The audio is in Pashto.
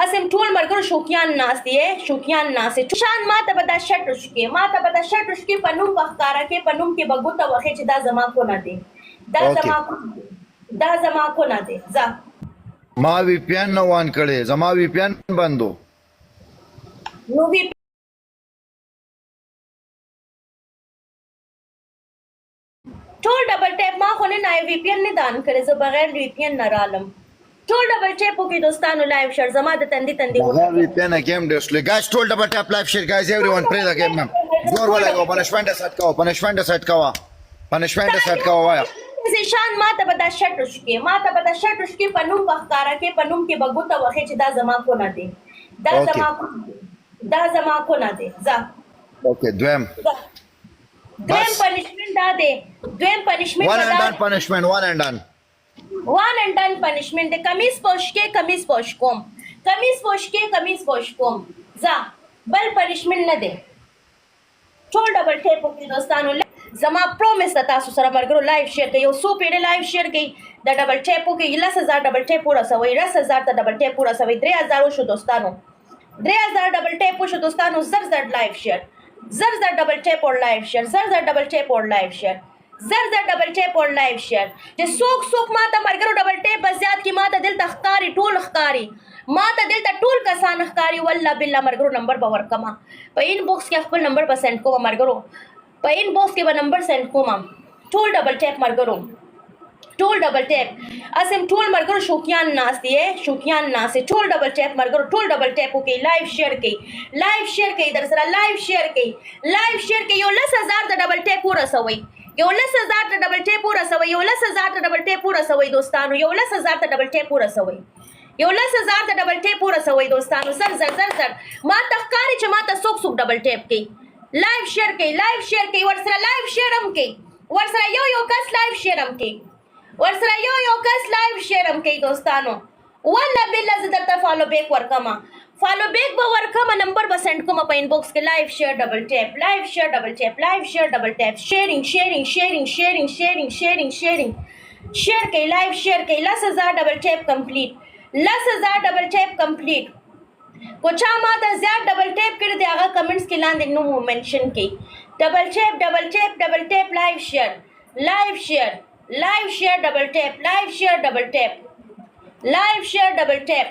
اسم ټول مرګر شوکیان ناس دي شوکیان ناس شان ما ته بدا شټ شکی ما ته بدا شټ شکی پنوم بخکارا کې پنوم کې بغوته وخه چې دا زما کو نه دي دا زما کو نه دي ځا ما وی پی ان نو وان کړي زما وی پی ان بندو نو وی ټول ډبل ټیپ ما خو نه وی پی ان نه دان کړي زه بغیر وی پی ان نه رالم ټول ډبل ټیپ وکي دوستانو لایو شیر زما د تندي بغیر وی پی ان گیم ډسلی گایز ټول ډبل ټیپ لایو شیر گایز ایوریون پلی دا گیم زور ولا کو پنشمنٹ سیٹ کا وایا شان ما ته بدا شټ شکی پنوم بخکارا کې پنوم کې بغوته وخه چې دا زما کو نه دي دا زما کو نه دي ځا اوکې دویم پنشمنت دا دی دویم پنشمنت ون اینڈ ڈن پنشمنت کمیز پوش کوم ځا بل پنشمنت نه دی ټول ډبل ټیپ وکړي دوستانو زما پرومیس ته تاسو سره مرګرو لایو شیر کوي یو 100 پیډه لایو شیر کوي د ډبل ټیپ وکړي 10000 ډبل ټیپ پورا سوي 10000 ته ډبل ټیپ پورا سوي 3000 شو دوستانو 3000 ډبل ټیپ شو دوستانو زر لایو شیر زر ډبل ټیپ اور لایو شیر زر ډبل ټیپ اور لایو شیر زر ډبل ټیپ اور لایو شیر چې څوک ما ته مرګرو ډبل ټیپ زیات کی ما ته دل تختاری ټول ختاری ما ته دل ته ټول کسان ختاری والله بالله مرګرو نمبر باور کما په ان باکس کې خپل نمبر پرسنټ کوم مرګرو په ان باکس کې به نمبر سند کوم ټول ډبل ټیپ مرګرو ټول ډبل ټیپ اسم ټول مرګرو شوکیان ناس دي ټول ډبل ټیپ مرګرو ټول ډبل ټیپ کوي لایو شیر کوي در سره لایو شیر کوي یو 10000 د ډبل ټیپ پورا سوي یو 10000 د ډبل ټیپ پورا سوي یو 10000 د ډبل ټیپ پورا سوي دوستانو یو 10000 د ډبل ټیپ پورا سوي یو 10000 د ډبل ټیپ پورا سوي دوستانو زر ما تخکاری چې ما ته څوک ډبل ټیپ کوي لایو شیر کوي ورسره لایو شیر هم کوي ورسره یو کس لایو شیر هم کوي دوستانو والله بالله زه درته فالو بیک ورکما نمبر به سند کوم په انباکس کې لایو شیر ډبل ټیپ شیر کوي لایو شیر کوي 10000 ډبل ټیپ کمپلیټ کو چا ما ته زیات ډبل ټیپ کړی دی هغه کمنټس کې لاندې نو منشن کړي ډبل ټیپ لایو شیر ډبل ټیپ